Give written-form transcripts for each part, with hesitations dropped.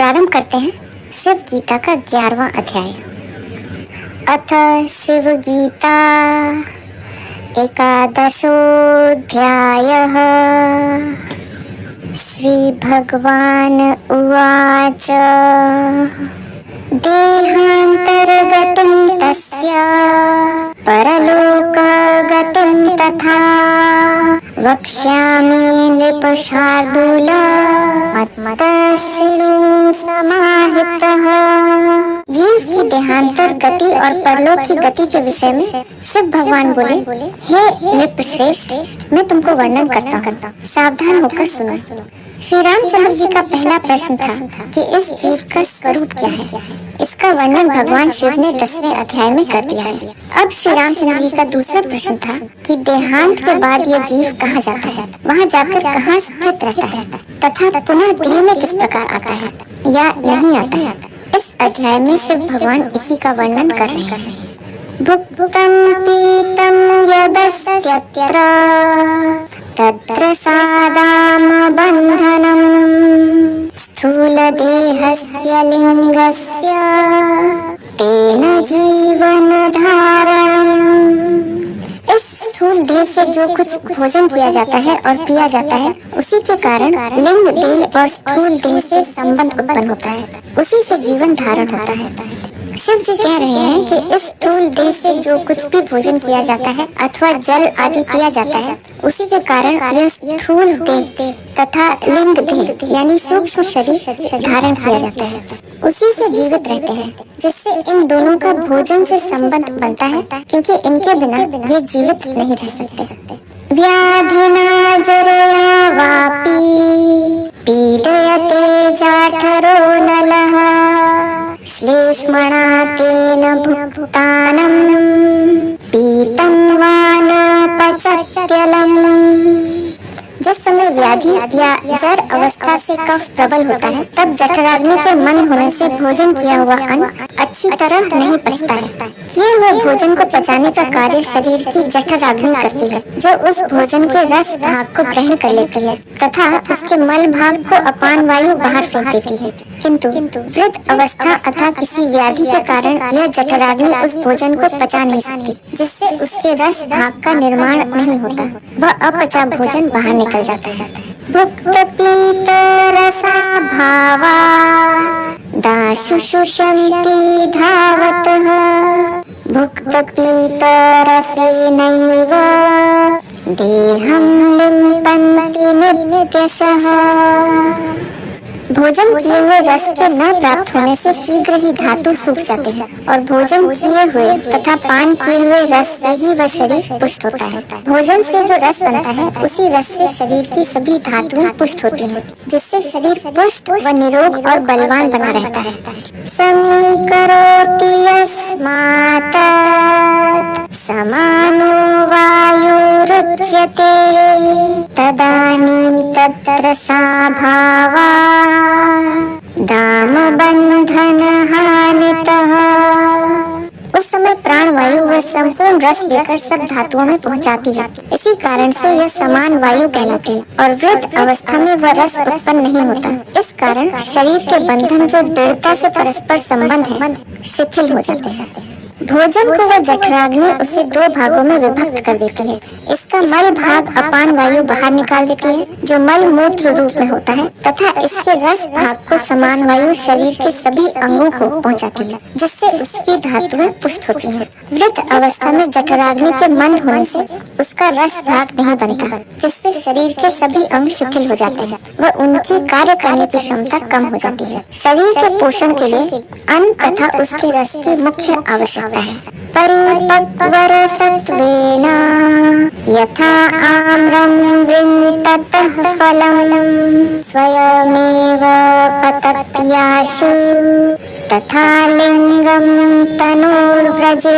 प्रारंभ करते हैं शिव गीता का 11वां अध्याय। अथ शिव गीता एकादशोऽध्यायः। श्री भगवान उवाच देहान्तर्गतं तस्य परलोकगतं तथा वक्ष्यामि नृपशार्दूल मत्तः शृणु समाहितः। जीव की देहांतर गति और परलोक की गति के विषय में शिव भगवान बोले, हे नृपश्रेष्ठ, मैं तुमको वर्णन करता हूँ, सावधान होकर सुनो। श्री रामचंद्र जी का पहला प्रश्न था कि इस जीव का स्वरूप क्या है। इसका वर्णन भगवान शिव ने 10वें अध्याय में कर दिया है। अब श्री रामचंद्र जी का दूसरा प्रश्न था कि देहांत के बाद यह जीव कहाँ जाता है, वहाँ जाकर कहाँ स्थित रहता है तथा पुनः देह में किस प्रकार आता है या नहीं आता है। इस अध्याय में शिव भगवान इसी का वर्णन कर रहे हैं। भुक्तं पीतं यदस्त्यत्र तत्र सादाम बंधनम् स्थूल देहस्य लिंगस्य तेन जीवन धारणम्। इस स्थूल देह से जो कुछ भोजन किया जाता है और पिया जाता है, उसी के कारण लिंग देह और स्थूल देह से संबंध उत्पन्न होता है, उसी से जीवन धारण होता है। शिव जी कह रहे हैं कि इस स्थूल देह से जो कुछ भी भोजन किया जाता है अथवा जल आदि पिया जाता है, उसी के कारण यह स्थूल देह तथा लिंग देह यानी सूक्ष्म शरीर धारण किया जाता है, उसी से जीवित रहते हैं, जिससे इन दोनों का भोजन से संबंध बनता है, क्योंकि इनके बिना ये जीवित नहीं रह सकते। व्याधिना जरया वापि पीडयते जाठरो नलः श्लेष्मणा तेन भुक्तानं पीतं वा न पचत्यलम्। जिस समय व्याधि या जर अवस्था से कफ प्रबल होता है, तब जठराग्नि के मंद होने से भोजन किया हुआ अन्न अच्छी तरह नहीं पचता है। किए हुए भोजन को पचाने का कार्य शरीर की जठराग्नि करती है, जो उस भोजन के रस भाग को ग्रहण कर लेती है तथा उसके मल भाग को अपान वायु बाहर फेंक देती है। किंतु वृद्ध अवस्था अथवा किसी व्याधि के कारण यह जठराग्नि उस भोजन को पचा नहीं सकती, जिससे उसके रस भाग का निर्माण नहीं होता, वह अपचा भोजन बाहर निकल जाता है। भुक्त पीत रसा भावा दाशुषुषन्ति धावतः भुक्त पीत रसेनैव देहं लिम्पन्ति नित्यशः। भोजन किए हुए रस के न प्राप्त होने से शीघ्र ही धातु सूख जाते हैं और भोजन किए हुए तथा पान किए हुए रस से ही वह शरीर पुष्ट होता है। भोजन से जो रस बनता है, उसी रस से शरीर की सभी धातुएं पुष्ट होती हैं, जिससे शरीर पुष्ट व निरोग और बलवान बना रहता है। समीकरोति यस्मात् समानो वायुरुच्यते तदानीं तत्र सा भावा दाम बंधन हानितः। उस समय प्राण वायु व संपूर्ण रस लेकर सब धातुओं में पहुंचाती है, इसी कारण से यह समान वायु कहलाती है और वृद्ध अवस्था में वह रस उत्पन्न नहीं होता। इस कारण शरीर के बंधन जो दृढ़ता से परस्पर संबंध है, शिथिल हो जाते हैं। भोजन को वह जठराग्नि उसे 2 भागों में विभक्त कर देती है। इसका मल भाग अपान वायु बाहर निकाल देती है, जो मल मूत्र रूप में होता है, तथा इसके रस भाग को समान वायु शरीर के सभी अंगों को पहुंचाती है, जिससे उसकी धातुएं पुष्ट होती हैं। वृद्ध अवस्था में जठराग्नि के मंद होने से उसका रस भाग नहीं बनता, जिससे शरीर के सभी अंग शिथिल हो जाते हैं व उनकी कार्य करने की क्षमता कम हो जाती है। शरीर के पोषण के लिए अन्न तथा उसके रस की मुख्य आवश्यकता है। परिपक्वरसत्वेन यथा आम्रं वृन्ततः फलं स्वयमेव पतत्याशु तथा लिंगम तनोर्व्रजेत्।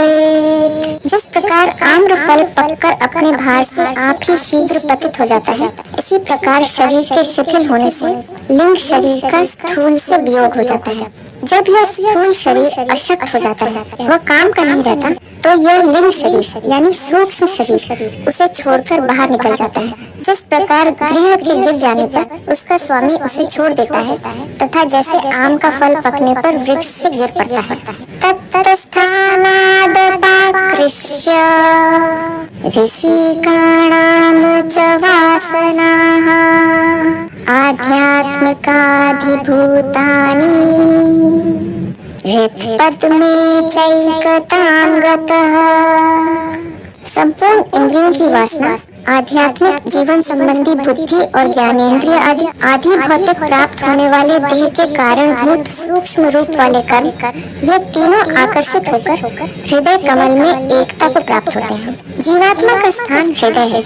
जिस प्रकार आम्र फल पककर अपने भार से आप ही शीघ्र पतित हो जाता है, इसी प्रकार शरीर के शिथिल होने से लिंग शरीर का स्थूल से वियोग हो जाता है। जब यह स्थूल शरीर अशक्त हो जाता है, वह काम का नहीं रहता, तो यह लिंग शरीर यानी सूक्ष्म शरीर उसे छोड़कर बाहर निकल जाता है। जिस प्रकार गृह के गिर जाने पर उसका स्वामी उसे छोड़ देता है, तथा जैसे आम का फल पकने पर वृक्ष से गिर पड़ता है, तत्तस्थानादपाकृष्य ऋषिकाणां च वासनाः आध्यात्मिकाधिभूतानि हृत्पद्मे चैकतां गतः। संपूर्ण इंद्रियों की वासना, आध्यात्मिक जीवन संबंधी बुद्धि और ज्ञानेंद्रिय आदि भौतिक प्राप्त होने वाले देह के कारणभूत सूक्ष्म रूप वाले कर्म, ये तीनों आकर्षित होकर हृदय कमल में एकता को प्राप्त होते हैं। जीवात्मा का स्थान हृदय है,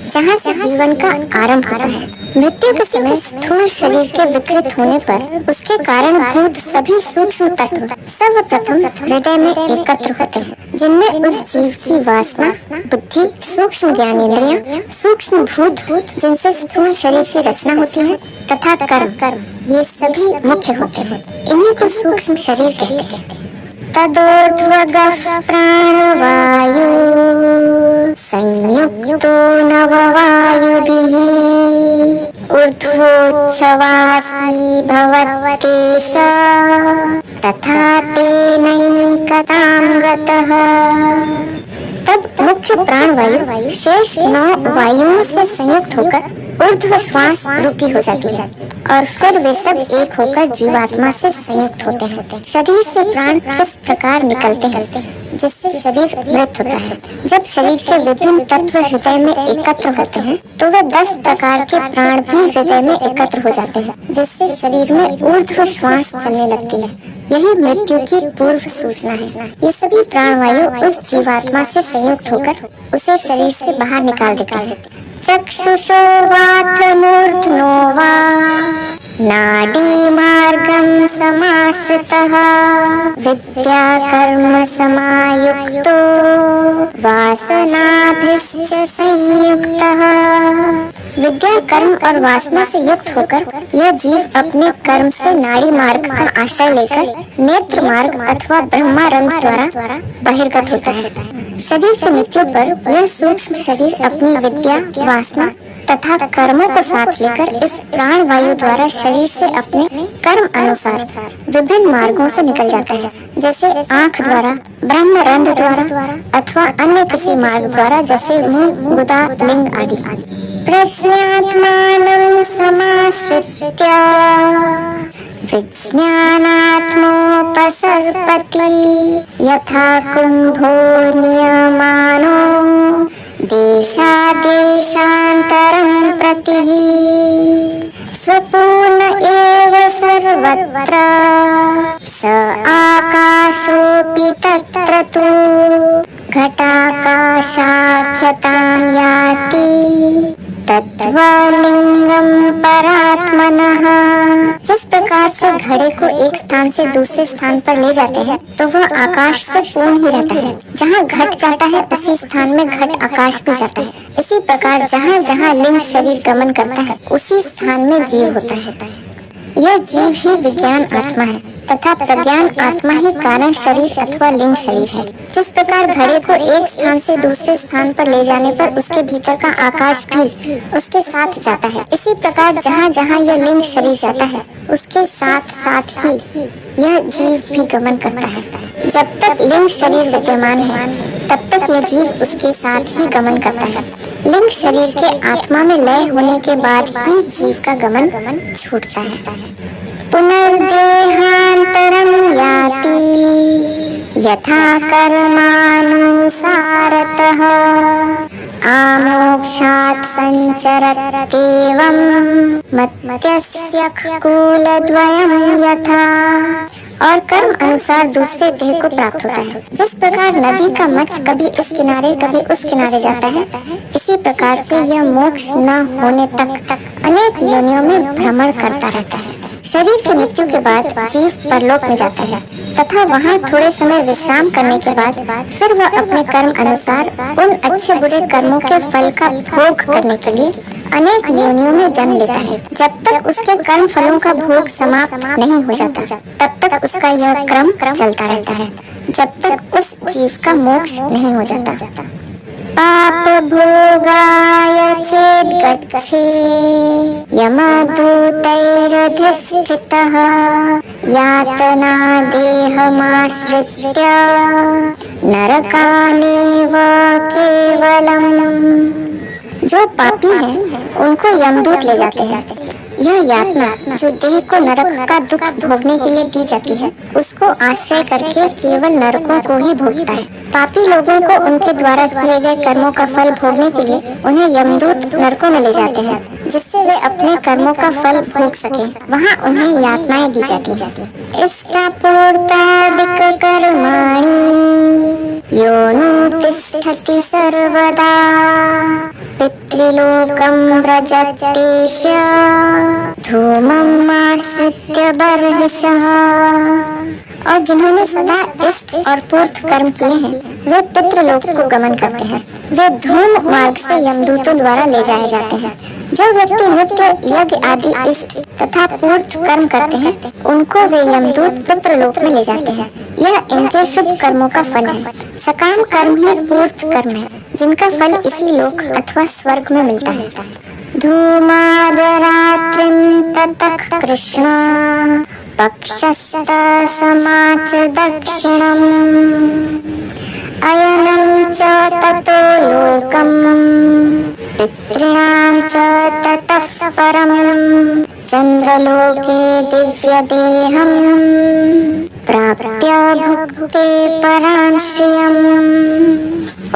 जहाँ से जीवन का आरंभ होता है। मृत्यु के समय स्थूल शरीर के विकृत होने पर उसके कारणभूत सभी सूक्ष्म तत्व सर्वप्रथम हृदय में एकत्र होते हैं, जिनमें उस जीव की वासना, बुद्धि, सूक्ष्म ज्ञानेंद्रियां, सूक्ष्म भूत जिनसे स्थूल शरीर की रचना होती है, तथा कर्म, ये सभी मुख्य होते हैं। इन्हीं को सूक्ष्म शरीर कहते हैं। तदोर्ध्वगः प्राणवायु संयुक्तो नववायुभिः ऊर्ध्वोच्छवासी भवत्येष तथा तेनैकतां गतः। तब मुख्य प्राणवायु शेष 9 वायुओं से संयुक्त होकर ऊर्ध्व श्वास रूपी हो जाती है, और फिर वे सब एक होकर जीवात्मा से संयुक्त होते हैं। शरीर से प्राण किस प्रकार निकलते हैं, जिससे शरीर मृत होता है। जब शरीर के विभिन्न तत्व हृदय में एकत्र होते हैं, तो वे 10 प्रकार के प्राण भी हृदय में एकत्र हो जाते हैं, जिससे शरीर में ऊर्ध्व श्वास चलने लगती है। यही मृत्यु की पूर्व सूचना है। ये सभी प्राणवायु उस जीवात्मा से संयुक्त होकर उसे शरीर से बाहर निकाल देते हैं। चक्षुषो वाथ मूर्धनो वा नाडी मार्गं समाश्रितः विद्या कर्म समायुक्तो वासनाभिश्च संयुक्तः। विद्या, कर्म और वासना से युक्त होकर यह जीव अपने कर्म से नाड़ी मार्ग का आश्रय लेकर नेत्र मार्ग अथवा ब्रह्मारंध द्वारा बहिर्गत होता है। शरीर की मृत्यु पर यह सूक्ष्म शरीर अपनी विद्या, वासना तथा कर्मों को साथ लेकर इस प्राण वायु द्वारा शरीर से अपने कर्म अनुसार विभिन्न मार्गों से निकल जाता है, जैसे आँख द्वारा, ब्रह्मरंध द्वारा अथवा अन्य किसी मार्ग द्वारा, जैसे मुंह, गुदा, लिंग आदि। प्रज्ञात्मानं समाश्रित्य विज्ञानात्मोपसर्पति यथा कुम्भो नियमानो देशादेशान्तरं प्रति स्वपूर्ण एव सर्वत्र स आकाशोऽपि तत्र तु घटाकाशाख्यतां याति तत्त्वलिंगं परात्मनः। जिस प्रकार से घड़े को एक स्थान से दूसरे स्थान पर ले जाते हैं, तो वह आकाश से पूर्ण ही रहता है। जहाँ घट जाता है, उसी स्थान में घट आकाश भी जाता है। इसी प्रकार जहाँ जहाँ लिंग शरीर गमन करता है, उसी स्थान में जीव होता है। यह जीव ही विज्ञान आत्मा है, तथा प्रज्ञान आत्मा ही कारण शरीर अथवा लिंग शरीर है। जिस प्रकार घड़े को एक स्थान से दूसरे स्थान पर ले जाने पर उसके भीतर का आकाश भी उसके साथ जाता है, इसी प्रकार जहाँ जहाँ यह लिंग शरीर जाता है, उसके साथ साथ ही यह जीव भी गमन करता है। जब तक लिंग शरीर विद्यमान है, तब तक यह जीव उसके साथ ही गमन करता है। लिंग शरीर के आत्मा में लय होने के बाद ही जीव का गमन छूटता है। पुनर्देहांतरं याति यथा कर्मानुसारतः आमोक्षात् संचरत्येवं मत्यस्य कूलद्वयं यथा। और कर्म अनुसार दूसरे देह को प्राप्त होता है। जिस प्रकार नदी का मच्छ कभी इस किनारे कभी उस किनारे जाता है, इसी प्रकार से यह मोक्ष न होने तक अनेक योनियों में भ्रमण करता रहता है। शरीर की मृत्यु के बाद जीव परलोक में जाता है तथा वहाँ थोड़े समय विश्राम करने के बाद फिर वह अपने कर्म अनुसार उन अच्छे बुरे कर्मों के फल का भोग करने के लिए अनेक योनियों में जन्म लेता है। जब तक उसके कर्म फलों का भोग समाप्त नहीं हो जाता तब तक उसका यह क्रम चलता रहता है, जब तक उस जीव का मोक्ष नहीं हो जाता। पाप भोगाय चेद्गच्छे यमदूतैरधिष्ठितः यातना देहमाश्रित्य नरकानेव केवलम्। जो पापी हैं उनको यमदूत ले जाते हैं। यह यातना जो देह को नरक का दुख भोगने के लिए दी जाती है उसको आश्रय करके केवल नरकों को ही भोगता है। पापी लोगों को उनके द्वारा किए गए कर्मों का फल भोगने के लिए उन्हें यमदूत नरकों में ले जाते हैं, जिससे वे अपने कर्मों का फल भोग सके। वहाँ उन्हें यातनाएं दी जाती है। इष्टापूर्तादिक कर्माणि योनुतिष्ठति सर्वदा पितृलोकं व्रजतेष्य धूमम् आश्रित्य बर्हिषः। और जिन्होंने सदा इष्ट और पूर्त कर्म किए हैं वे पितृलोक को गमन करते हैं। वे धूम मार्ग से यमदूतों द्वारा ले जाए जाते हैं। जो व्यक्ति नित्य यज्ञ आदि इष्ट तथा पूर्त कर्म करते हैं उनको वे यमदूत पितृलोक में ले जाते हैं। यह इनके शुभ कर्मों का फल है। सकाम कर्म ही पूर्त कर्म है जिनका फल इसी लोक अथवा स्वर्ग में मिलता है। धूमादरात्रिं ततः कृष्ण पक्षस्तसमाच दक्षिणम् अयनं च ततो लोकम् पितॄणां च ततः परम् चंद्रलोके दिव्यदेहम् प्राप्य भुक्ते परां श्रियम्।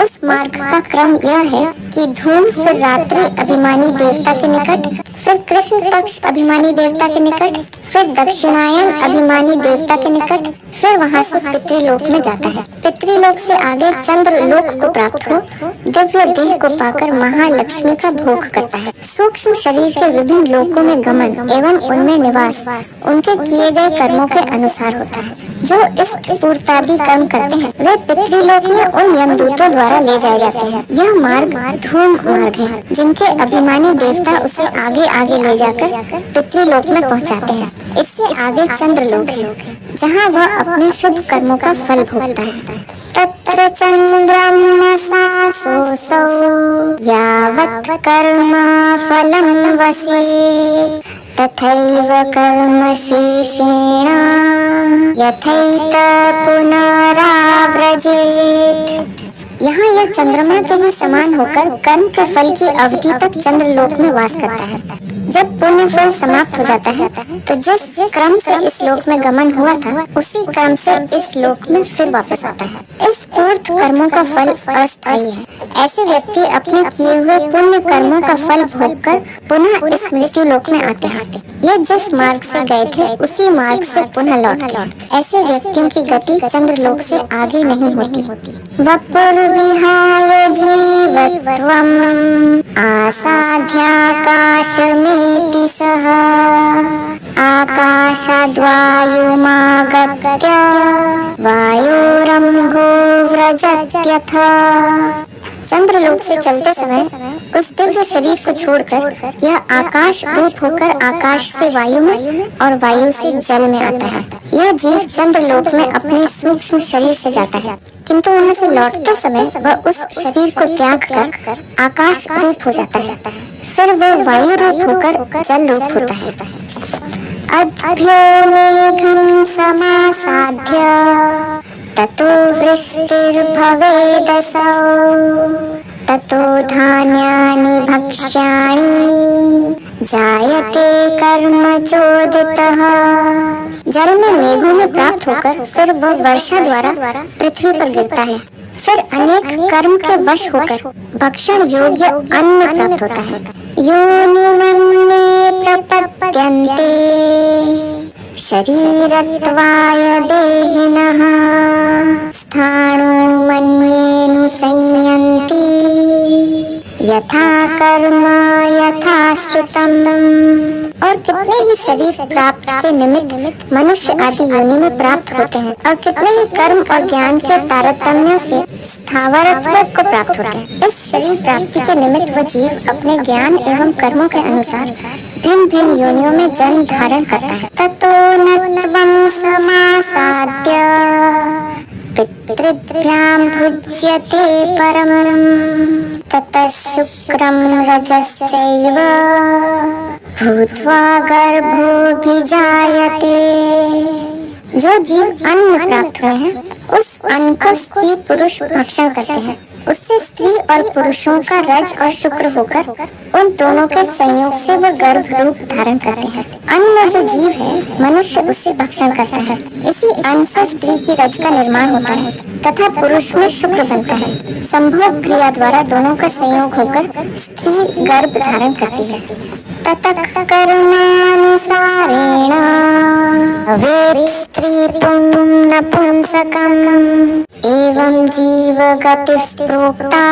उस मार्ग का क्रम यह है कि धूम फिर रात्रि अभिमानी देवता के निकट, फिर कृष्ण पक्ष अभिमानी देवता के निकट, फिर दक्षिणायन अभिमानी देवता के निकट, फिर वहाँ से पितृलोक में जाता है। पितृलोक से आगे चंद्र लोक को प्राप्त हो दिव्य देह को पाकर महालक्ष्मी का भोग करता है। सूक्ष्म शरीर के विभिन्न लोकों में गमन एवं उनमें निवास उनके किए गए कर्मों के अनुसार होता है। जो इष्ट पूर्तादि कर्म करते हैं वे पितृलोक में उन यमदूतों द्वारा ले जाए जाते हैं। यह मार्ग धूम मार्ग है जिनके अभिमानी देवता उसे आगे आगे ले जाकर पितृलोक में पहुंचाते हैं। इससे आगे चंद्रलोक है जहां वह अपने शुभ कर्मों का फल भोगता है। तत्र चंद्रमसासोऽसौ यावत् कर्म फलं वसेत् तथैव कर्म शेषेण यथैत पुनराव्रजेत्। यहाँ यह चंद्रमा के ही समान होकर कर्म के फल की अवधि तक चंद्रलोक में वास करता है। जब पुण्य फल समाप्त हो जाता है तो जिस क्रम से इस लोक में गमन हुआ था उसी क्रम से इस लोक में फिर वापस आता है। इस पूर्व कर्मों का फल अस्थायी है। ऐसे व्यक्ति अपने किए हुए पुण्य कर्मों का फल भोगकर पुनः इस मृत्यु लोक में आते हैं। ये जिस मार्ग से गए थे उसी मार्ग से पुनः लौटते हैं। ऐसे व्यक्तियों की गति चंद्रलोक से आगे नहीं होती। वपुर्विहाय जीवत्वम् आसाध्याकाशमेति सः आकाशाद्वायुमागत्य वायुरम्भो व्रजत्यथ। चंद्रलोक से चलते समय उस दिव्य शरीर को छोड़कर यह आकाश रूप होकर आकाश से वायु में और वायु से जल में आता है। यह जीव चंद्रलोक में अपने सूक्ष्म शरीर से जाता है, किंतु वहाँ से लौटते समय वह उस शरीर को त्याग कर आकाश रूप हो जाता है। फिर वह वायु रूप होकर जल रूप होता है। अद्भ्यो मेघं समासाद्य ततो वृष्टिर्भवेदसौ ततो धान्यानि भक्ष्याणि जायते कर्म चोदितः। जल में मेघों में प्राप्त होकर फिर वह वर्षा द्वारा पृथ्वी पर गिरता है। फिर अनेक कर्म के वश होकर भक्षण योग्य अन्न प्राप्त होता है। योनिमन्ये प्रपद्यन्ते शरीरत्वाय देहिनः स्थाणो मन्येऽनुसंयन्ति यथा कर्म यथा श्रुतम्। और कितने ही शरीर प्राप्त के निमित्त मनुष्य आदि योनि में प्राप्त होते हैं, और कितने ही कर्म और ज्ञान के तारतम्य से स्थावरत्व को प्राप्त होते हैं। इस शरीर प्राप्ति के निमित्त वह जीव अपने ज्ञान एवं कर्मों के अनुसार भिन्न भिन्न योनियों में जन्म धारण करता है। ततो नत्वं समासाद्य पितृभ्यां भुज्यते परमं ततः शुक्रं रजश्चैव भूत्वा गर्भोऽभिजायते। जो जीव अन्न प्राप्त हुए हैं उस अन्न को स्त्री पुरुष भक्षण करते हैं, उससे स्त्री और पुरुषों का रज और शुक्र होकर उन दोनों के संयोग से वह गर्भ रूप धारण करते हैं। अन्न जो जीव है मनुष्य उसे भक्षण करता है। इसी अन्न से स्त्री की रज का निर्माण होता है तथा पुरुष में शुक्र बनता है। संभोग क्रिया द्वारा दोनों का संयोग होकर स्त्री गर्भ धारण करती है। ततः कर्मानुसारेण वेद स्त्री पुंसकम् एवं जीव गतिः प्रोक्ता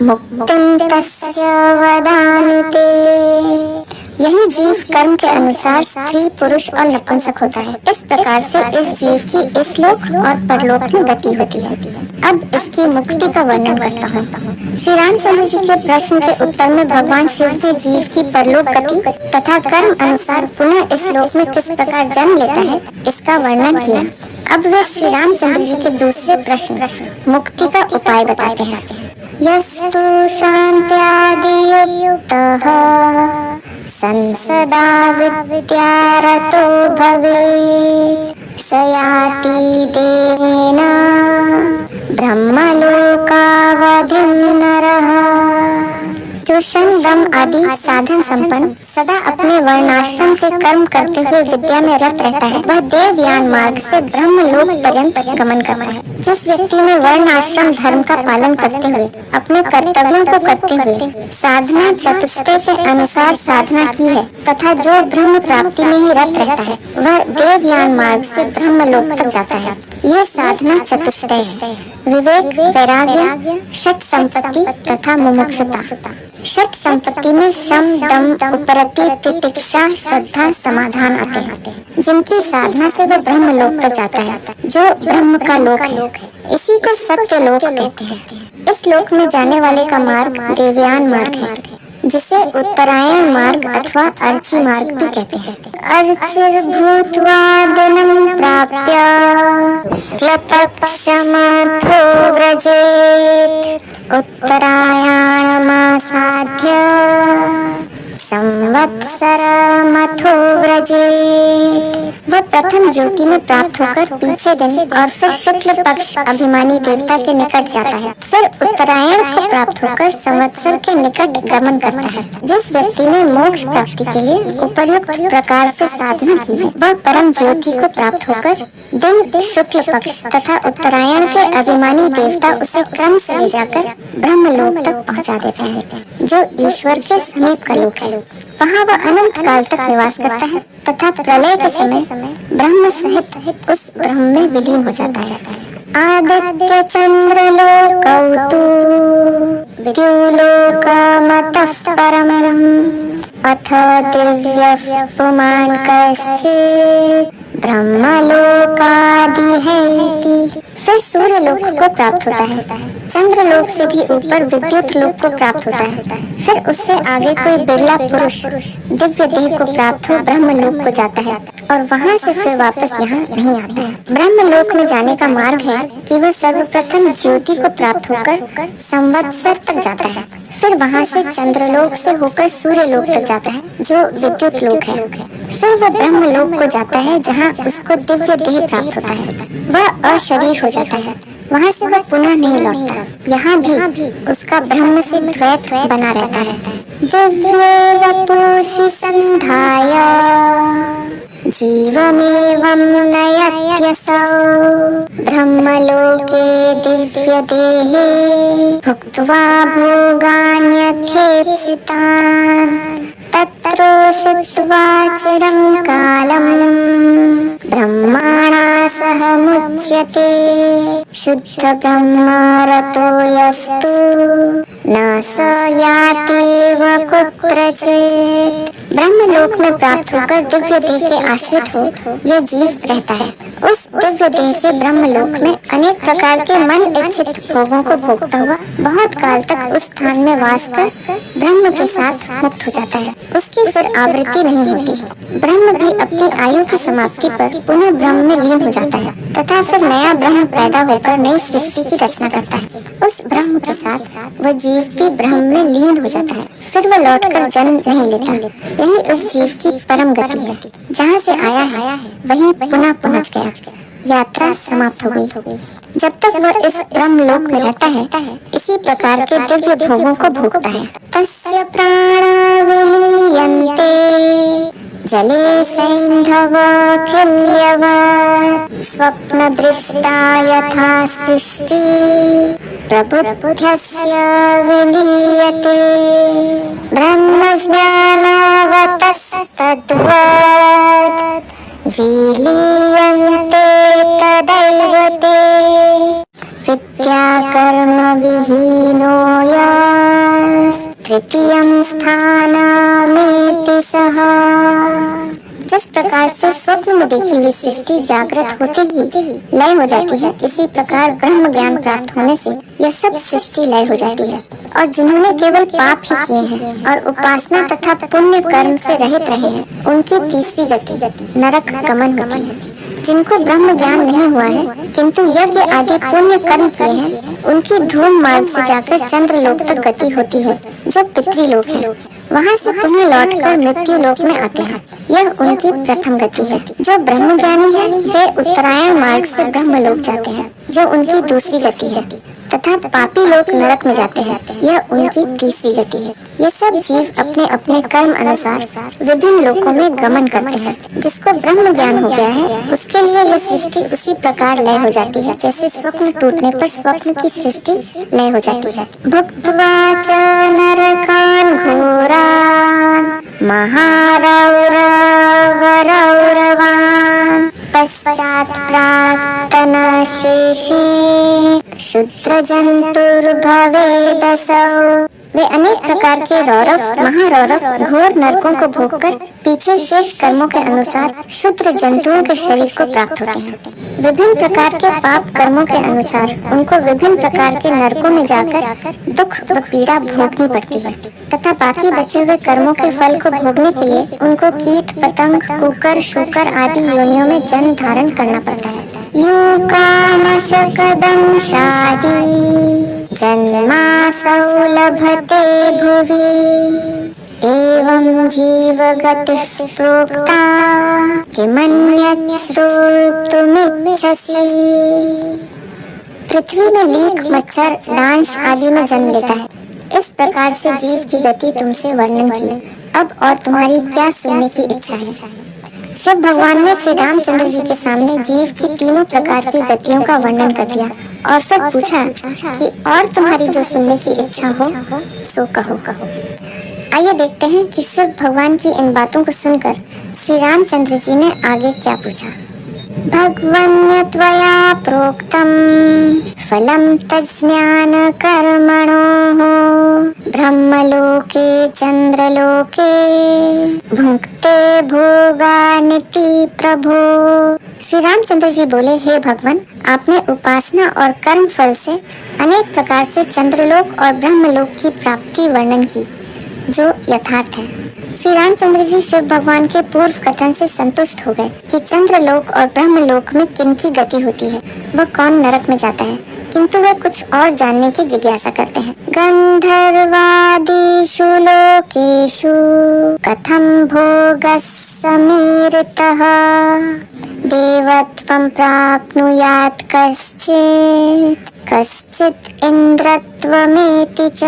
मुक्तिं तस्य वदामि ते। यही जीव कर्म के अनुसार स्त्री पुरुष और नपुंसक होता है। इस प्रकार से इस जीव की इस लोक और परलोक में गति होती है। अब इसकी मुक्ति का वर्णन करता हूँ। श्री रामचंद्र जी के प्रश्न के उत्तर में भगवान शिव ने जीव की परलोक गति तथा कर्म अनुसार पुनः इस लोक में किस प्रकार जन्म लेता है इसका वर्णन किया। अब वे श्री रामचंद्र जी के दूसरे प्रश्न मुक्ति का उपाय बताते हैं। यस्तु शान्त्यादियुक्तः संसदा विद्यारतो भवेत् स याति देवेन ब्रह्मलोकावधिं नरः। जो संयम आदि साधन संपन्न सदा अपने वर्णाश्रम के कर्म करते हुए विद्या में रत रहता है वह देवयान मार्ग से ब्रह्मलोक पर्यंत गमन करता है। जिस व्यक्ति ने वर्णाश्रम धर्म का पालन करते हुए अपने कर्तव्यों को करते हुए साधना चतुष्टय के अनुसार साधना की है तथा जो ब्रह्म प्राप्ति में ही रत रहता है वह देवयान मार्ग से ब्रह्मलोक तक जाता है। यह साधना चतुष्टय है। विवेक, वैराग्य, षट संपत्ति तथा मुमुक्षुता। षट संपत्ति में शम, दम, उपरति, तितिक्षा, श्रद्धा, समाधान आते हैं जिनकी साधना से वह ब्रह्म लोक तक जाता है जो ब्रह्म का लोक है। इसी को सत्य लोक कहते हैं। इस लोक में जाने वाले का मार्ग देवयान मार्ग है जिसे उत्तरायण मार्ग अथवा अर्ची मार्ग भी कहते हैं। अर्चिर्भूत्वा दिनं प्राप्य शुक्लपक्षमथो व्रजेत् उत्तरायणमासाद्य संवत्सरमथो व्रजेत्। वह प्रथम ज्योति में प्राप्त होकर पीछे दिन और फिर शुक्ल पक्ष अभिमानी देवता के निकट जाता है, फिर उत्तरायण को प्राप्त होकर संवत्सर के निकट गमन करता है। जिस व्यक्ति ने मोक्ष प्राप्ति के लिए उपर्युक्त प्रकार से साधना की है वह परम ज्योति को प्राप्त होकर दिन, शुक्ल पक्ष तथा उत्तरायण के अभिमानी देवता उसे क्रम से ले जाकर ब्रह्मलोक तक पहुँचा देते हैं जो ईश्वर के समीप का लोक है। वहाँ वह अनंत काल तक निवास करता है तथा प्रलय के समय ब्रह्म सहित उस ब्रह्म में विलीन हो जाता है। आदित्य चंद्र लोकौ तु विद्युलोकमतः परमम् अथ दिव्यः पुमान् कश्चित् ब्रह्मलोकादि हैति। फिर सूर्य लोक को प्राप्त होता है, चंद्र लोक से भी ऊपर विद्युत लोक को प्राप्त होता है, फिर उससे आगे कोई बिरला पुरुष दिव्य देह को प्राप्त हो ब्रह्म लोक को जाता है और वहाँ से फिर वापस यहाँ नहीं आता है। ब्रह्म लोक में जाने का मार्ग है कि वह सर्वप्रथम ज्योति को प्राप्त होकर संवत्सर तक जाता है, फिर वहाँ से चंद्रलोक से होकर सूर्य लोक तक जाता है जो विद्युत लोक है, फिर वह ब्रह्म लोक को जाता है जहाँ उसको दिव्य देह प्राप्त होता है, वह अशरीर हो जाता है, वहाँ से वह पुनः नहीं लौटता। यहाँ भी उसका ब्रह्म से द्वैत बना रहता है। दिव्य वपुषि संधाय जीवमेवं नयत्यसौ ब्रह्मलोके दिव्य देहे भुक्त्वा भोगान्यथेप्सितान् तत्रोषित्वा चिरं कालं ब्रह्मणा सह मुच्यते। शुद्ध ब्रह्मरतो यस्तु न स यातेव कुत्रचित् ब्रह्मलोक में प्राप्त होकर दिव्य देह के आश्रित हो यह जीव रहता है। उस दिव्य देह से ब्रह्मलोक में अनेक प्रकार के मन इच्छित भोगों को भोगता हुआ बहुत काल तक उस स्थान में वास कर ब्रह्म के साथ मुक्त हो जाता है। उसकी फिर आवृत्ति नहीं होती। ब्रह्म भी अपनी आयु की समाप्ति पर पुनः ब्रह्म में लीन हो जाता है तथा फिर नया ब्रह्म पैदा होकर नई सृष्टि की रचना करता है। उस ब्रह्म के साथ वह जीव भी ब्रह्म में लीन हो जाता है। फिर वह लौटकर जन्म नहीं लेता। यही उस जीव की परम गति है। जहाँ से आया है वहीं पुनः पहुँच गया। यात्रा समाप्त हो गई। जब तक वह इस ब्रह्मलोक में रहता है इसी प्रकार के दिव्य भोगों को भोगता है। तस्य प्राणा विलीयन्ते जले सैन्धवखिल्यवत् स्वप्न दृष्टा यथा सृष्टि प्रबुद्धस्य विलीयते ब्रह्मज्ञानावतस्तद्वत् विलीयन्ते तदैव ते विद्याकर्म विहीनो तृतीयं स्थानमेति सः। जिस प्रकार से स्वप्न में देखी हुई सृष्टि जागृत होते ही लय हो जाती है, इसी प्रकार ब्रह्म ज्ञान प्राप्त होने से यह सब सृष्टि लय हो जाती है। और जिन्होंने केवल पाप ही किए हैं और उपासना तथा पुण्य कर्म से रहित रहे हैं, उनकी तीसरी गति नरक गमन होती है। जिनको ब्रह्म ज्ञान नहीं हुआ है किंतु यज्ञ आदि पुण्य कर्म किए हैं, उनकी धूम मार्ग से जाकर चंद्र लोक तक गति होती है, जो पितृलोक है। वहाँ से पुनः लौटकर मृत्यु लोक में आते हैं। यह उनकी प्रथम गति है। जो ब्रह्म ज्ञानी है वे उत्तरायण मार्ग से ब्रह्म लोक जाते हैं, जो उनकी दूसरी गति है, तथा पापी लोग नरक में जाते हैं। यह उनकी तीसरी गति है। ये सब जीव अपने अपने कर्म अनुसार विभिन्न लोकों में गमन करते हैं। जिसको ब्रह्म ज्ञान हो गया है उसके लिए यह सृष्टि उसी प्रकार लय हो जाती है जैसे स्वप्न टूटने पर स्वप्न की सृष्टि लय हो जाती है। भुक्त्वा च नरकान् घोरान् महारौरवरौरवान् पश्चात् प्राक्तनशेषे क्षुद्रजन्तुर्भवेदसौ। वे अनेक प्रकार के रौरव महारौरव घोर नरकों को भोगकर पीछे शेष कर्मों के अनुसार क्षुद्र जंतुओं के शरीर को प्राप्त होते हैं। विभिन्न प्रकार के पाप कर्मों के अनुसार उनको विभिन्न प्रकार के नरकों में जाकर दुख व पीड़ा भोगनी पड़ती है तथा बाकी बचे हुए कर्मों के फल को भोगने के लिए उनको कीट पतंग कुकर शूकर आदि योनियों में जन्म धारण करना पड़ता है। यूकामशकदंशादि जन्मासौ लभते भुवि एवं जीवगतिः प्रोक्ता किमन्यत् श्रोतुमिच्छसि। पृथ्वी में लीक मच्छर डांश आदि में जन्म लेता है। इस प्रकार से जीव की गति तुमसे वर्णन की। अब और तुम्हारी क्या सुनने की इच्छा है? शिव भगवान ने श्री रामचंद्र जी के सामने जीव की तीनों प्रकार की गतियों का वर्णन कर दिया और फिर पूछा कि और तुम्हारी जो सुनने की इच्छा हो सो कहो। आइए देखते हैं कि शिव भगवान की इन बातों को सुनकर श्री रामचंद्र जी ने आगे क्या पूछा। भगवन्यत्वया प्रोक्तं फलं तज्ज्ञान कर्मणोः ब्रह्मलोके चंद्रलोके भुंक्ते भोगानिति प्रभो। श्री रामचंद्र जी बोले, हे भगवान, आपने उपासना और कर्म फल से अनेक प्रकार से चंद्रलोक और ब्रह्मलोक की प्राप्ति वर्णन की जो यथार्थ है। श्री रामचंद्र जी शिव भगवान के पूर्व कथन से संतुष्ट हो गए कि चंद्रलोक और ब्रह्मलोक में किनकी गति होती है, वह कौन नरक में जाता है, किंतु वे कुछ और जानने की जिज्ञासा करते हैं। गंधर्वादिषु लोकेषु कथम भोगस्समीरितः देवत्वं प्राप्नुयात् कश्चित् इंद्रत्वमेति च।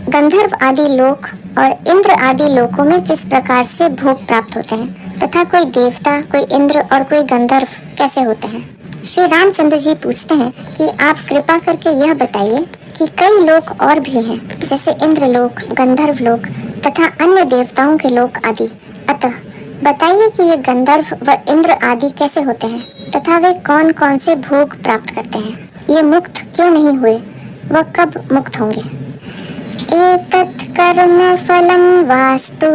गंधर्व आदि लोक और इंद्र आदि लोकों में किस प्रकार से भोग प्राप्त होते हैं तथा कोई देवता, कोई इंद्र और कोई गंधर्व कैसे होते हैं। श्री रामचंद्र जी पूछते हैं कि आप कृपा करके यह बताइए कि कई लोक और भी हैं, जैसे इंद्र लोक, गंधर्व लोक तथा अन्य देवताओं के लोक आदि। अतः बताइए कि ये गंधर्व व इंद्र आदि कैसे होते हैं तथा वे कौन कौन से भोग प्राप्त करते हैं। ये मुक्त क्यों नहीं हुए, वह कब मुक्त होंगे। एतत् कर्म फलं वास्तु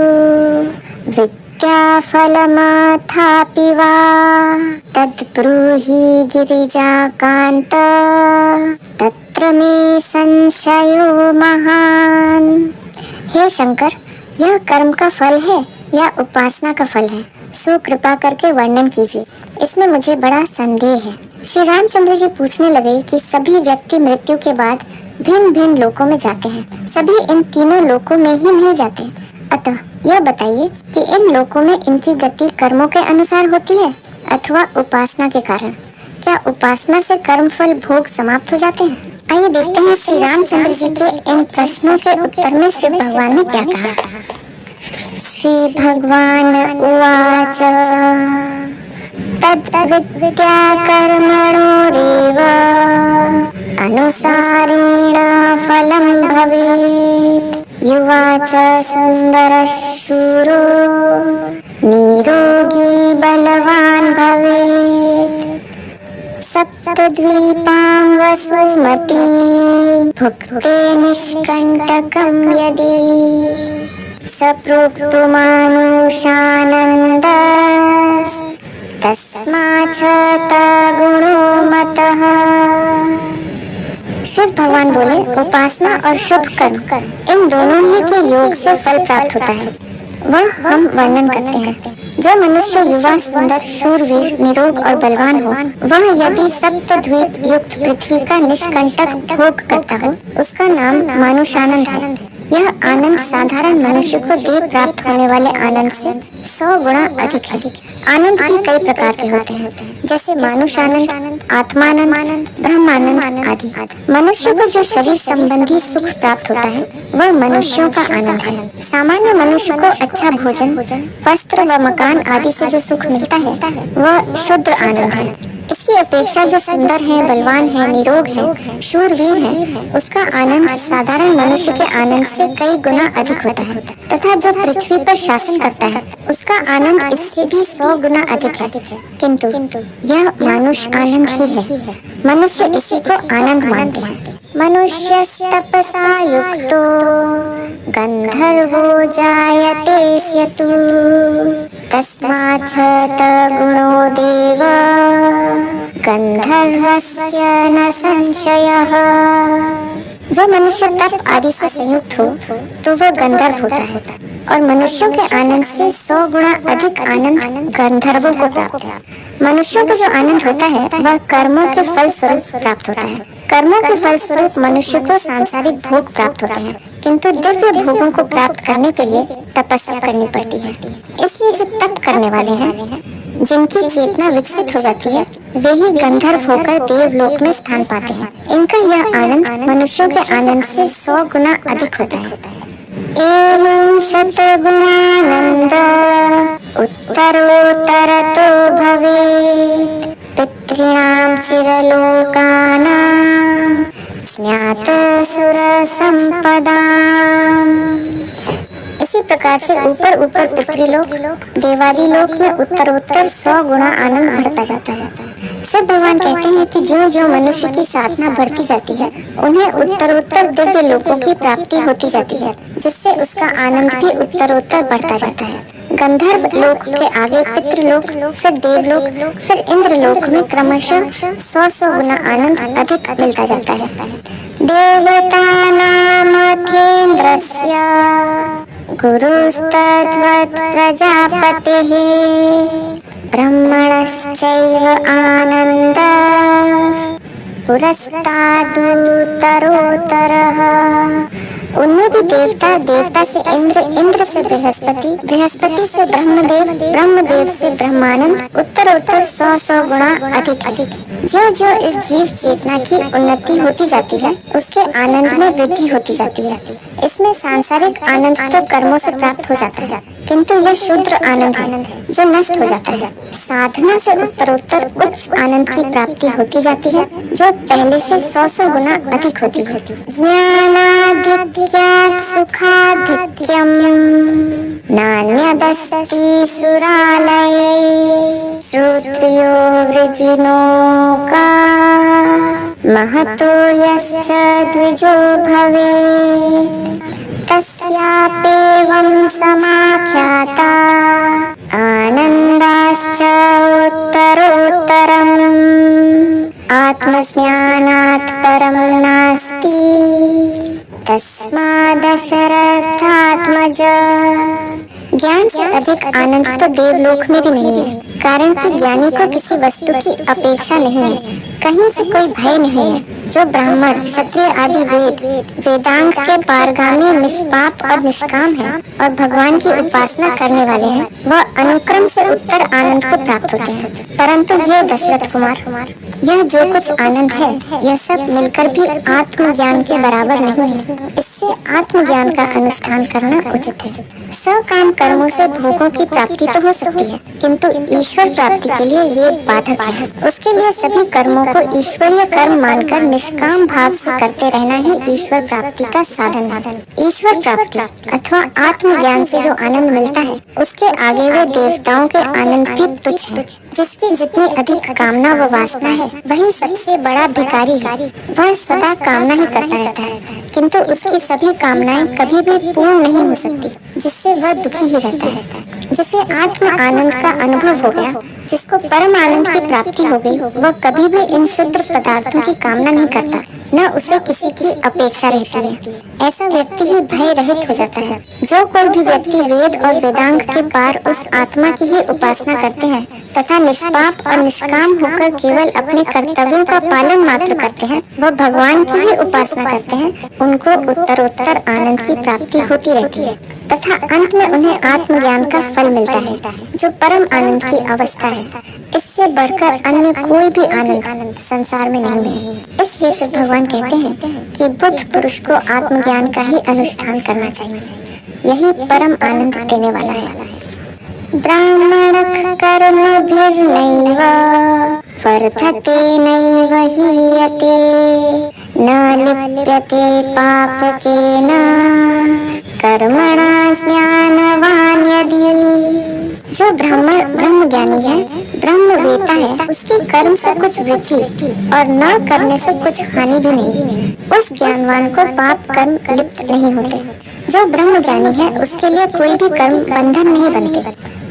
विद्याफलमथापि वा तद्ब्रूहि गिरिजाकान्त तत्र मे संशयो महान। हे शंकर, यह कर्म का फल है या उपासना का फल है, सो कृपा करके वर्णन कीजिए, इसमें मुझे बड़ा संदेह है। श्री रामचंद्र जी पूछने लगे कि सभी व्यक्ति मृत्यु के बाद भिन्न भिन्न लोकों में जाते हैं, सभी इन तीनों लोकों में ही नहीं जाते। अतः यह बताइए कि इन लोकों में इनकी गति कर्मों के अनुसार होती है अथवा उपासना के कारण। क्या उपासना से कर्म फल भोग समाप्त हो जाते हैं? आइए देखते हैं श्री रामचंद्र जी के इन प्रश्नों के उत्तर में शिव भगवान ने क्या कहा। श्री भगवान उवाच तद्विद्या कर्मणोरेव अनुसारेण फलं भवेत्। युवाच सुन्दरः शूरो निरोगी बलवान् भवेत्। सप्तद्वीपां वसुमती भुक्ते निष्कण्टकं यदि स प्रोक्तुमानुषानन्दः तस्माच्च तद्गुणो मतः। शिव भगवान बोले, उपासना और शुभ कर्म इन दोनों ही के योग से फल प्राप्त होता है, वह हम वर्णन करते हैं। जो मनुष्य युवा, सुंदर, शूरवीर, निरोग और बलवान हो, वह यदि सप्तद्वीप युक्त पृथ्वी का निष्कंटक भोग करता हो, उसका नाम मानुषानंद है। यह आनंद साधारण मनुष्य को देह प्राप्त होने वाले आनंद से 100 गुना अधिक है। आनंद भी कई प्रकार के होते हैं, जैसे मानुषानंद, आत्मानंद, ब्रह्मानंद आदि। मनुष्य को जो शरीर संबंधी सुख प्राप्त होता है, वह मनुष्यों का आनंद है। सामान्य मनुष्य को अच्छा भोजन, वस्त्र व मकान आदि से जो सुख मिलता है, वह शुद्ध आनंद है। इसकी अपेक्षा जो सुंदर है, बलवान है, निरोग है, शूरवीर है, उसका आनंद साधारण मनुष्य के आनंद से कई गुना अधिक होता है। तथा जो पृथ्वी पर शासन करता है, उसका आनंद इससे भी 100 गुना अधिक है। किंतु यह मानुष आनंद ही है। मनुष्य इसी को आनंद मानते हैं। मनुष्य तपसा युक्तो गंधर्वो जायते स्यतु तस्माच्च तद्गुणो देव गंधर्वस्य न संशयः। जो मनुष्य तप आदि से संयुक्त हो तो वह गंधर्व होता है, और मनुष्यों के आनंद से 100 गुना अधिक आनंद गंधर्वों को प्राप्त है। मनुष्यों को जो आनंद होता है, वह कर्मों के फल स्वरूप प्राप्त होता है। कर्मों के फल स्वरूप मनुष्य को सांसारिक भोग प्राप्त होते हैं, किंतु दिव्य भोगों को प्राप्त करने के लिए तपस्या करनी पड़ती है। इसलिए जो तप करने वाले हैं, जिनकी चेतना विकसित हो जाती है, वे ही गंधर्व होकर देवलोक में स्थान पाते हैं। इनका यह आनंद मनुष्यों के आनंद से 100 गुना अधिक होता है। एवं शतगुणानंद उत्तरोत्तरतो भवेत् पितॄणां चिरलोकानां ज्ञातसुरसंपदाम्। इसी प्रकार से ऊपर ऊपर पितृलोक, देवादी लोक में उत्तरोत्तर 100 गुना आनंद बढ़ता जाता है। शिव भगवान कहते हैं कि जो जो मनुष्य की साधना बढ़ती जाती है, उन्हें उत्तरोत्तर दिव्य लोकों की प्राप्ति होती जाती है, जिससे उसका आनंद भी उत्तरोत्तर बढ़ता जाता है। गंधर्व लोक के आगे पितृलोक, फिर देवलोक, फिर इंद्रलोक में क्रमशः 100 गुना आनंद अधिक मिलता जाता है। देवतानामथेन्द्रस्य गुरुस्तद्वत् प्रजापतिः ब्रह्मणश्चैव आनन्दः पुरस्तादुत्तरोत्तरः। उनमें भी देवता से इंद्र, इंद्र से बृहस्पति, बृहस्पति से ब्रह्मदेव, ब्रह्मदेव से ब्रह्मानंद उत्तरोत्तर 100 गुना अधिक। जो जो इस जीव चेतना की उन्नति होती जाती है, उसके आनंद में वृद्धि होती जाती है। इसमें सांसारिक आनंद तो कर्मों से प्राप्त हो जाता है, किंतु यह शुद्ध आनंद है जो नष्ट हो जाता है। साधना से उत्तरोत्तर उच्च आनंद की प्राप्ति होती जाती है, जो पहले से 100 गुना अधिक होती है। ज्ञानाधिक्यात् सुखाधिक्यम् नान्यदस्ति सुरालये श्रोत्रियो वृजिनोका महतो यश्च द्विजो भवेत्। तस्याप्येवं समाख्याता आनन्दाश्च उत्तरोत्तरम् आत्मज्ञानात् परं नास्ति तस्मादशरथात्मज। ज्ञान से अधिक आनंद तो देवलोक में भी नहीं है, कारण कि ज्ञानी को किसी वस्तु की अपेक्षा नहीं है, कहीं से कोई भय नहीं है। जो ब्राह्मण, क्षत्रिय आदि वेदांग के पारगामी, निष्पाप और निष्काम है और भगवान की उपासना करने वाले हैं, वह अनुक्रम से उत्तर आनंद को प्राप्त होते हैं। परंतु हे दशरथ कुमार, यह जो कुछ आनंद है, यह सब मिलकर भी आत्मज्ञान के बराबर नहीं है। इससे आत्मज्ञान का अनुष्ठान करना उचित है। सकाम कर्मों से भोगों की प्राप्ति तो हो सकती है, किंतु ईश्वर प्राप्ति के लिए ये बाधक है। उसके लिए सभी कर्मों को ईश्वरीय कर्म मानकर निष्काम भाव से करते रहना ही ईश्वर प्राप्ति का साधन है। ईश्वर प्राप्ति अथवा आत्मज्ञान से जो आनंद मिलता है, उसके आगे वे देवताओं के आनंद भी तुच्छ है। जिसकी जितनी अधिक कामना व वासना है, वही सबसे बड़ा भिखारी है। वह सदा कामना ही करता रहता है, किंतु उसकी सभी कामनाएं कभी भी पूर्ण नहीं हो सकती, जिससे वह दुखी ही रहता है। जिसे आत्म आनंद का अनुभव हो गया, जिसको परम आनंद की प्राप्ति हो गई, वह कभी भी इन शुद्र पदार्थों की कामना नहीं करता, न उसे किसी की अपेक्षा रहती है। ऐसा व्यक्ति ही भय रहित हो जाता है। जो कोई भी व्यक्ति वेद और वेदांग के पार उस आत्मा की ही उपासना करते हैं तथा निष्पाप और निष्काम होकर केवल अपने कर्तव्यों का पालन मात्र करते हैं, वह भगवान की ही उपासना करते हैं, उनको उत्तरोत्तर आनंद की प्राप्ति होती रहती है तथा अंत में उन्हें आत्मज्ञान का फल मिलता है, जो परम आनंद की अवस्था है। इससे बढ़कर अन्य कोई भी आनंद संसार में नहीं है। इसलिए शिव भगवान कहते हैं कि बुद्ध पुरुष को आत्मज्ञान का ही अनुष्ठान करना चाहिए, यही परम आनंद देने वाला है। ब्राह्मण कर्मभिर्नैव वर्धते नैव हीयते न लिप्यते पापकेन कर्मणा ज्ञानवान् यदि। जो ब्राह्मण ब्रह्म ज्ञानी है, ब्रह्म वेता है, उसकी कर्म से कुछ वृद्धि और न करने से कुछ हानि भी नहीं। उस ज्ञानवान को पाप कर्म लिप्त नहीं होते। जो ब्रह्म ज्ञानी है, उसके लिए कोई भी कर्म बंधन नहीं बनते,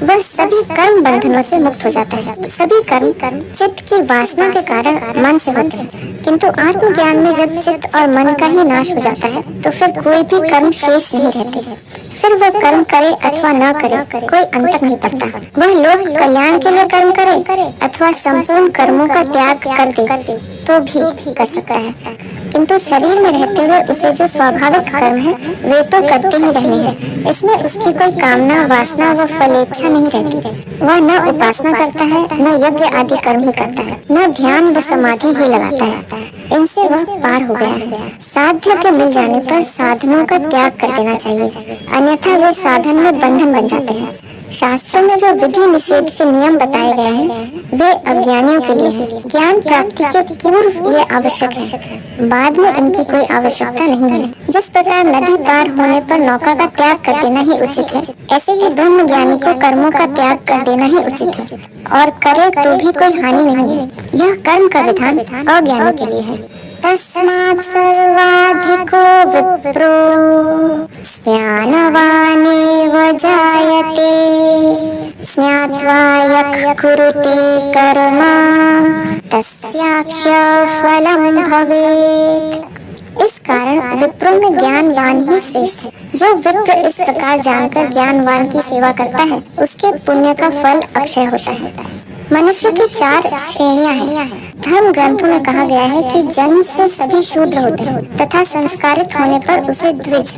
वह सभी कर्म बंधनों से मुक्त हो जाता है। सभी कर्म चित्त की वासना के कारण मन से होते हैं, किंतु आत्मज्ञान में जब चित्त और मन का ही नाश हो जाता है, तो फिर कोई भी कर्म शेष नहीं रहते। फिर वह कर्म करे अथवा न करे, कोई अंतर नहीं पड़ता। वह लोक कल्याण के लिए कर्म करे अथवा संपूर्ण कर्मों का त्याग कर दे तो भी कर सकता है, किंतु शरीर में रहते हुए उसे जो स्वाभाविक कर्म है, वे तो करते ही रहने हैं। इसमें उसकी कोई कामना, वासना व फलेच्छा नहीं रहती। वह न उपासना करता है, न यज्ञ आदि कर्म ही करता है, न ध्यान व समाधि ही लगाता है। इनसे वह पार हो गया है। साध्य के मिल जाने पर साधनों का त्याग कर देना चाहिए, अन्यथा वे साधन में बंधन बन जाते हैं। शास्त्रों में जो विधि निषेध के नियम बताए गए हैं, वे अज्ञानियों के लिए हैं। ज्ञान प्राप्ति के पूर्व ये आवश्यक है, बाद में इनकी कोई आवश्यकता नहीं है। जिस प्रकार नदी पार होने पर नौका का त्याग कर देना ही उचित है, ऐसे ही ब्रह्म ज्ञानी को कर्मों का त्याग कर देना ही उचित है, और करे तो भी कोई हानि नहीं है। यह कर्म का विधान अज्ञानी के लिए है। तस्मात् सर्वाधिको विप्रो ज्ञानवानेव जायते ज्ञात्वा यः कुरुते कर्म तस्याक्ष फलं भवेत्। इस कारण विप्रों में ज्ञानवान ही श्रेष्ठ है। जो विप्र इस प्रकार जानकर ज्ञानवान की सेवा करता है, उसके पुण्य का फल अक्षय होता है। मनुष्य की 4 श्रेणियां हैं। धर्म ग्रंथों में कहा गया है कि जन्म से सभी शूद्र होते हैं तथा संस्कारित होने पर उसे द्विज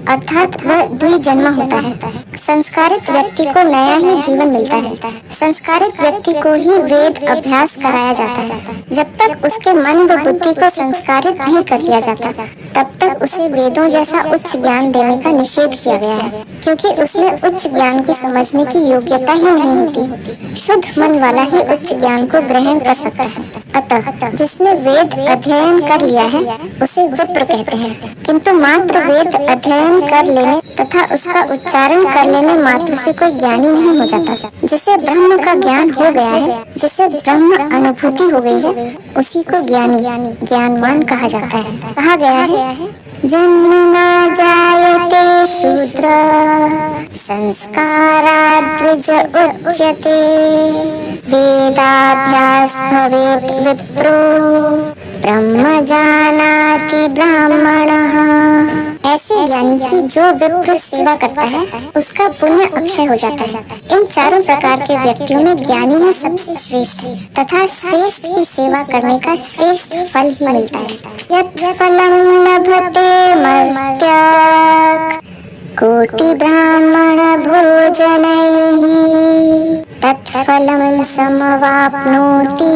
अर्थात वह द्विजन्म होता है। संस्कारित व्यक्ति को नया ही जीवन मिलता है। संस्कारित व्यक्ति को ही वेद अभ्यास कराया जाता है। जब तक उसके मन व बुद्धि को संस्कारित नहीं कर दिया जाता, तब तक उसे वेदों जैसा उच्च ज्ञान देने का निषेध किया गया है, क्योंकि उसमें उच्च ज्ञान को समझने की योग्यता ही नहीं होती। शुद्ध मन वाला ही उच्च ज्ञान को ग्रहण कर सकता है। अतः जिसने वेद अध्ययन कर लिया है उसे विप्र कहते हैं, किंतु मात्र वेद अध्ययन कर लेने तथा उसका उच्चारण कर लेने मात्र से कोई ज्ञानी नहीं हो जाता। जिसे ब्रह्म का ज्ञान हो गया है, जिसे ब्रह्म अनुभूति हो गई है, उसी को ज्ञानी ज्ञानवान कहा जाता है। कहा गया है जन्म न जायते शूद्र संस्काराद् द्विज उच्यते। वेदाभ्यास भवेत् विप्रो ब्रह्म जानाति ब्राह्मणः। ऐसे ज्ञानी की जो विप्र सेवा करता है उसका पुण्य अक्षय हो जाता है। इन चारों प्रकार के व्यक्तियों में ज्ञानी ही सबसे श्रेष्ठ है तथा श्रेष्ठ की सेवा करने का श्रेष्ठ फल ही मिलता है। यत् फलं लभते मर्त्याः कोटि ब्राह्मण भोजनैः तत्फलं समवाप्नोति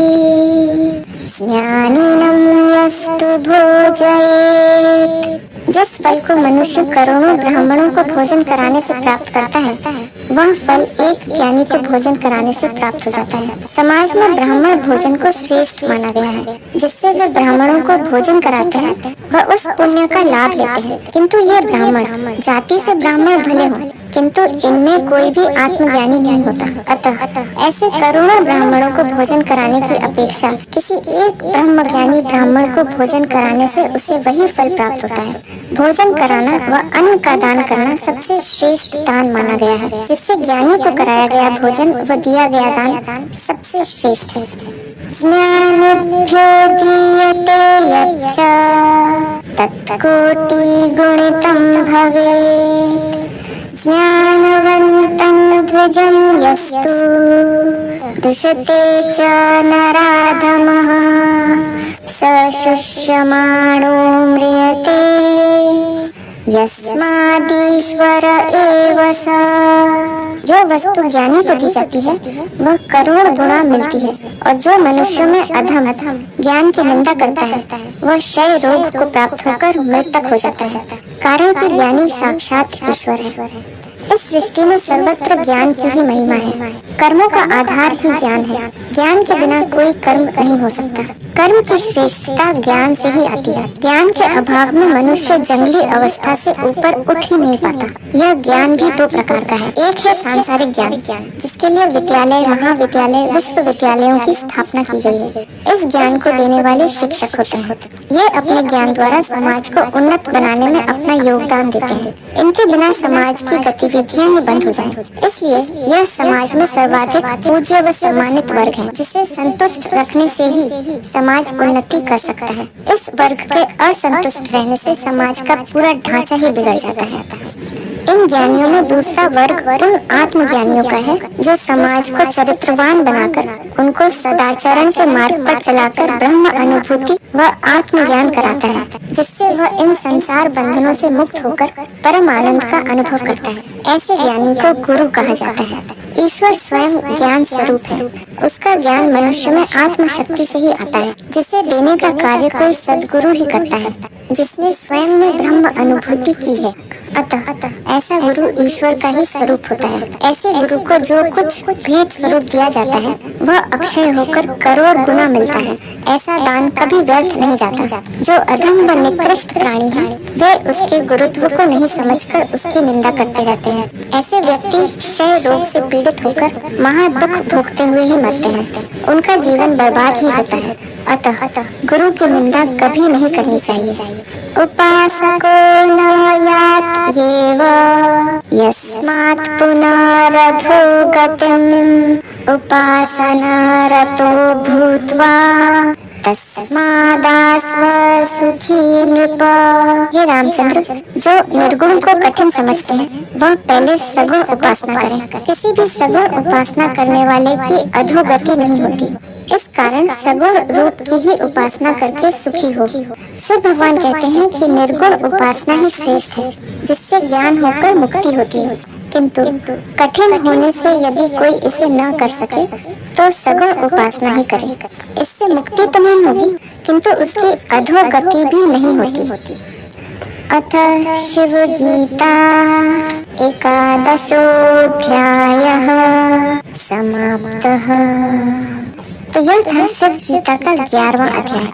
ज्ञानिनं यस्तु भोजयेत्। जिस फल को मनुष्य करोड़ों ब्राह्मणों को भोजन कराने से प्राप्त करता है वह फल एक ज्ञानी को भोजन कराने से प्राप्त हो जाता है। समाज में ब्राह्मण भोजन को श्रेष्ठ माना गया है। जिससे वे ब्राह्मणों को भोजन कराते हैं वह उस पुण्य का लाभ लेते हैं। किंतु ये ब्राह्मण जाति से ब्राह्मण भले हों किंतु इनमें कोई भी आत्मज्ञानी नहीं होता। अतः ऐसे करोड़ों ब्राह्मणों को भोजन कराने की अपेक्षा किसी एक ब्रह्मज्ञानी ब्राह्मण को भोजन कराने से उसे वही फल प्राप्त होता है। भोजन कराना व अन्न का दान करना सबसे श्रेष्ठ दान माना गया है। जिससे ज्ञानी को कराया गया भोजन व दिया गया दान सबसे श्रेष्ठ है। ज्ञानेभ्यो दीयते यच्च तत्कोटि गुणितं भवेत्। ज्ञानवन्तं द्विजं यस्तु दुषते च नराधमः स शुष्यमाणो म्रियते यस्मादीश्वर एव स। जो वस्तु ज्ञानी को दी जाती है वह करोड़ गुणा मिलती है और जो मनुष्यों में अधम ज्ञान की निंदा करता है वह क्षय रोग को प्राप्त होकर मृतक हो जाता है। कारण कि ज्ञानी साक्षात ईश्वर है। इस सृष्टि में सर्वत्र ज्ञान की ही महिमा है। कर्मों का आधार ही ज्ञान है। ज्ञान के बिना कोई कर्म नहीं हो सकता। कर्म की श्रेष्ठता ज्ञान से ही आती है। ज्ञान के अभाव में मनुष्य जंगली अवस्था से ऊपर उठ ही नहीं पाता। यह ज्ञान भी दो प्रकार का है। एक है सांसारिक ज्ञान जिसके लिए विद्यालय महाविद्यालय विश्वविद्यालयों की स्थापना की गई है। इस ज्ञान को देने वाले शिक्षक होते हैं। ये अपने ज्ञान द्वारा समाज को उन्नत बनाने में अपना योगदान देते हैं। इनके बिना समाज की गतिविधियां ही बंद हो जाएं। इसलिए यह समाज में सर्वाधिक पूज्य व सम्मानित वर्ग है जिसे संतुष्ट रखने से ही समाज उन्नति कर सकता है। इस वर्ग के असंतुष्ट रहने से समाज का पूरा ढांचा ही बिगड़ जाता है। इन ज्ञानियों में दूसरा वर्ग उन आत्मज्ञानियों का है जो समाज को चरित्रवान बनाकर उनको सदाचरण के मार्ग पर चलाकर ब्रह्म अनुभूति व आत्मज्ञान कराता है जिससे वह इन संसार बंधनों से मुक्त होकर परम आनंद का अनुभव करता है। ऐसे ज्ञानी को गुरु कहा जाता है। ईश्वर स्वयं ज्ञान स्वरूप है। उसका ज्ञान मनुष्य में आत्म शक्ति से ही आता है जिसे देने का कार्य कोई सद्गुरु ही करता है जिसने स्वयं ने ब्रह्म अनुभूति की है। अतः ऐसा गुरु ईश्वर का ही स्वरूप होता है। ऐसे गुरु को जो कुछ भेंट स्वरूप दिया जाता है वह अक्षय होकर करोड़ गुना मिलता है। ऐसा दान कभी व्यर्थ नहीं जाता। जो अधम व निकृष्ट प्राणी हैं वे उसके गुरुत्व को नहीं समझकर उसकी निंदा करते रहते हैं। ऐसे व्यक्ति क्षय रोग से पीड़ित होकर महादुख भोगते हुए ही मरते हैं। उनका जीवन बर्बाद ही होता है। अतः गुरु की निंदा कभी नहीं करनी चाहिए। उपासको न यात येव यस्मात् पुनरधो गतिम् उपासनारतो भूत्वा तस्मादास्व सुखी नृप। हे रामचंद्र, जो निर्गुण को कठिन समझते हैं वह पहले सगुण उपासना करें। किसी भी सगुण उपासना करने वाले की अधोगति नहीं होती। इस कारण सगुण रूप की ही उपासना करके सुखी हो। शिव भगवान कहते हैं कि निर्गुण उपासना ही श्रेष्ठ है जिससे ज्ञान होकर मुक्ति होती है। किंतु कठिन होने से यदि कोई इसे न कर सके तो सगुण उपासना ही करे। इससे मुक्ति तो नहीं होगी किंतु उसकी अधोगति भी नहीं होती। अथ शिव गीता 11ोऽध्यायः समाप्तः। तो यह था शिव गीता का 11वां अध्याय। अब